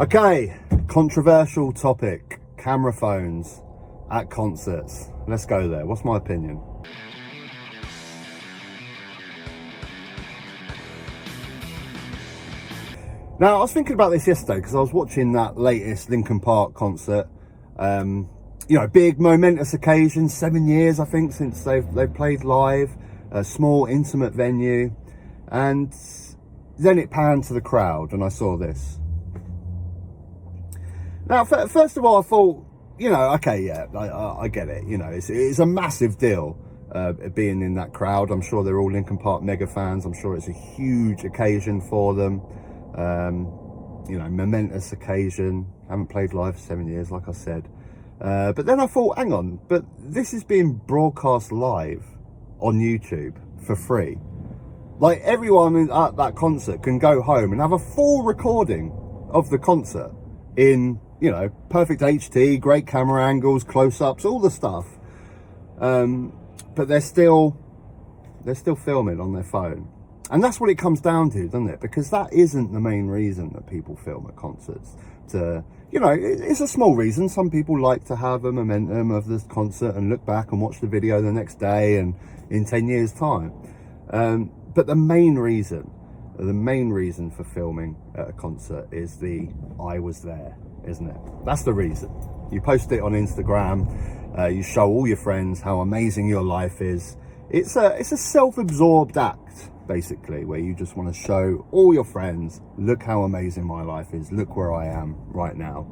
Okay, controversial topic, camera phones at concerts. Let's go there. What's my opinion? Now, I was thinking about this yesterday because I was watching that latest Linkin Park concert. You know, big momentous occasion, 7 years I think since they've played live, a small intimate venue, and then it panned to the crowd and I saw this. Now, first of all, I thought, you know, okay, yeah, I get it. You know, it's a massive deal being in that crowd. I'm sure they're all Linkin Park mega fans. I'm sure it's a huge occasion for them. You know, momentous occasion. Haven't played live for 7 years, like I said. But then I thought, hang on, but this is being broadcast live on YouTube for free. Like, everyone at that concert can go home and have a full recording of the concert in, you know, perfect HD, great camera angles, close-ups, all the stuff. But they're still filming on their phone. And that's what it comes down to, doesn't it? Because that isn't the main reason that people film at concerts. You know, it's a small reason. Some people like to have a momentum of this concert and look back and watch the video the next day and in 10 years' time. But the main reason for filming at a concert is the I was there, isn't it? That's the reason. You post it on Instagram, you show all your friends how amazing your life is. It's a self-absorbed act, basically, where you just want to show all your friends, look how amazing my life is, look where I am right now.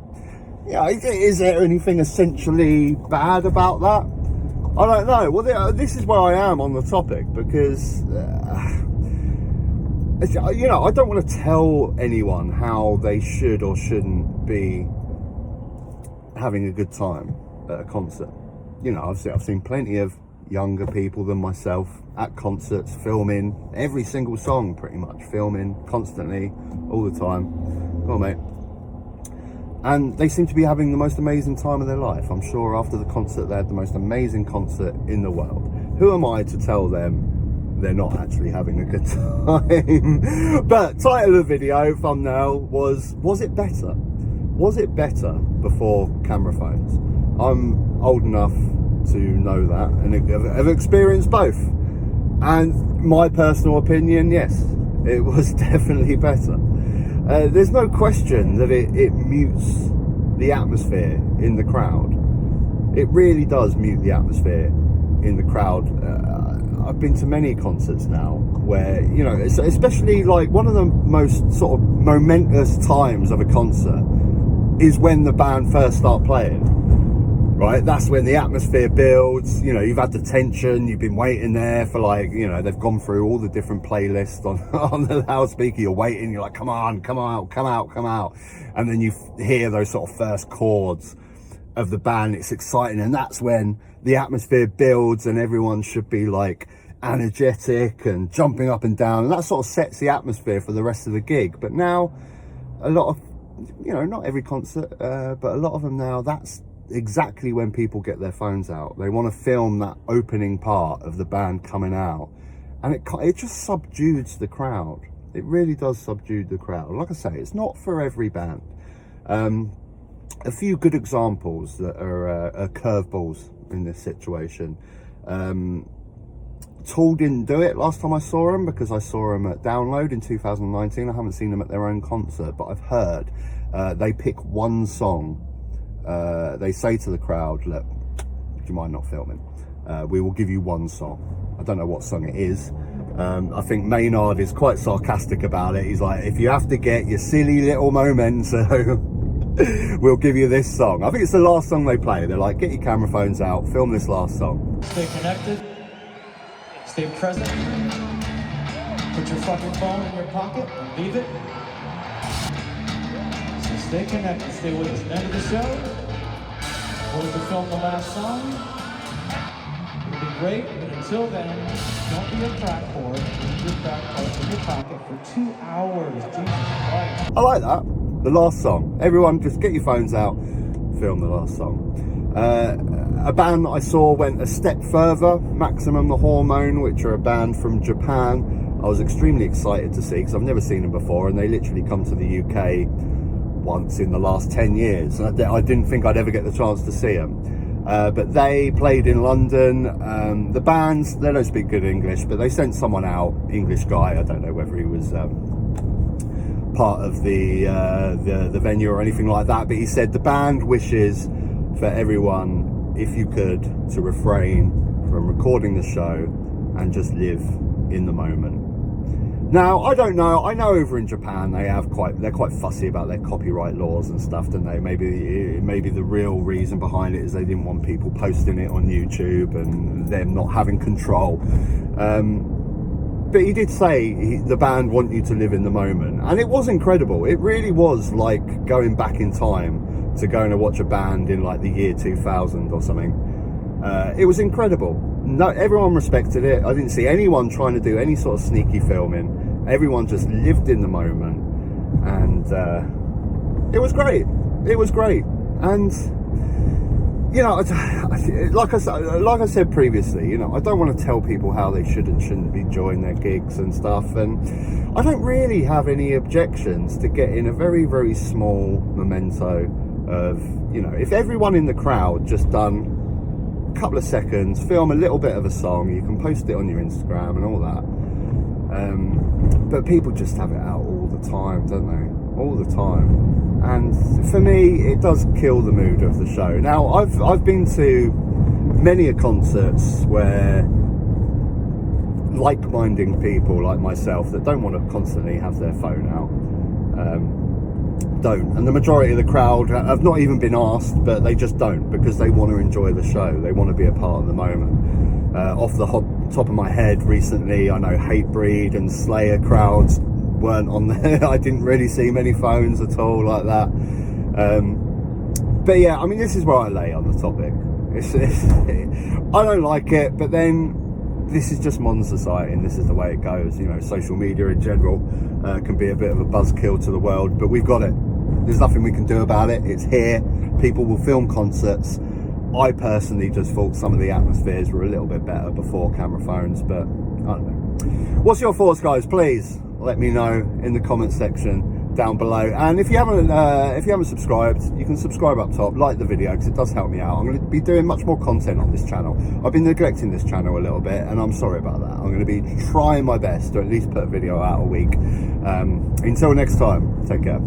Yeah, is there anything essentially bad about that? I don't know. Well, this is where I am on the topic, because you know, I don't want to tell anyone how they should or shouldn't be having a good time at a concert. You know, I've seen plenty of younger people than myself at concerts filming every single song, pretty much filming constantly all the time. Go on, mate. And they seem to be having the most amazing time of their life. I'm sure after the concert they had the most amazing concert in the world. Who am I to tell them they're not actually having a good time? But title of the video, thumbnail, was it better? Was it better before camera phones? I'm old enough to know that and have experienced both, and my personal opinion, yes, it was definitely better. There's no question that it mutes the atmosphere in the crowd. It really does mute the atmosphere in the crowd. I've been to many concerts now where, you know, especially like one of the most sort of momentous times of a concert is when the band first start playing. Right, that's when the atmosphere builds. You know, you've had the tension, you've been waiting there for, like, you know, they've gone through all the different playlists on the loudspeaker. You're waiting, you're like, come on, come out, come out, come out. And then you hear those sort of first chords of the band. It's exciting, and that's when the atmosphere builds and everyone should be like energetic and jumping up and down, and that sort of sets the atmosphere for the rest of the gig. But now, a lot of, you know, not every concert, but a lot of them now, that's exactly when people get their phones out. They want to film that opening part of the band coming out, and it just subdues the crowd. It really does subdue the crowd. Like I say, it's not for every band. A few good examples that are curveballs in this situation. TOoL didn't do it last time I saw them, because I saw them at Download in 2019. I haven't seen them at their own concert, but I've heard they pick one song. They say to the crowd, look, do you mind not filming? We will give you one song. I don't know what song it is. I think Maynard is quite sarcastic about it. He's like, if you have to get your silly little memento, we'll give you this song. I think it's the last song they play. They're like, get your camera phones out, film this last song. Stay connected, stay present, put your fucking phone in your pocket and leave it. So stay connected, stay with us. End of the show, we'll have to film the last song. It'll be great, but until then, don't be a crack whore. Leave your crack cards in your pocket for 2 hours. Jesus Christ. I like that. The last song. Everyone just get your phones out, film the last song. A band that I saw went a step further, Maximum the Hormone, which are a band from Japan. I was extremely excited to see, because I've never seen them before, and they literally come to the UK once in the last 10 years. I didn't think I'd ever get the chance to see them. But they played in London. The bands, they don't speak good English, but they sent someone out, English guy, I don't know whether he was part of the venue or anything like that, but he said the band wishes for everyone, if you could, to refrain from recording the show and just live in the moment. Now, I don't know. I know over in Japan they're quite fussy about their copyright laws and stuff, don't they? Maybe the real reason behind it is they didn't want people posting it on YouTube and them not having control. But he did say the band want you to live in the moment, and it was incredible. It really was like going back in time to going to watch a band in like the year 2000 or something. It was incredible. No, everyone respected it. I didn't see anyone trying to do any sort of sneaky filming. Everyone just lived in the moment, and it was great. It was great. And you know, like I said previously, you know, I don't want to tell people how they should and shouldn't be enjoying their gigs and stuff, and I don't really have any objections to getting a very, very small memento of, you know, if everyone in the crowd just done a couple of seconds, film a little bit of a song, you can post it on your Instagram and all that. But people just have it out all the time, don't they? All the time. And for me, it does kill the mood of the show. Now, I've been to many a concerts where like-minded people like myself that don't want to constantly have their phone out, don't. And the majority of the crowd have not even been asked, but they just don't, because they want to enjoy the show. They want to be a part of the moment. Off the top of my head, recently, I know Hatebreed and Slayer crowds weren't on there. I didn't really see many phones at all like that. But yeah, I mean, this is where I lay on the topic. I don't like it, but then this is just modern society, and this is the way it goes. You know, social media in general can be a bit of a buzzkill to the world, but we've got it. There's nothing we can do about it. It's here. People will film concerts. I personally just thought some of the atmospheres were a little bit better before camera phones, but I don't know. What's your thoughts, guys? Please let me know in the comment section down below. And if you haven't subscribed, you can subscribe up top, like the video, because it does help me out. I'm going to be doing much more content on this channel. I've been neglecting this channel a little bit, and I'm sorry about that. I'm going to be trying my best to at least put a video out a week. Until next time, take care.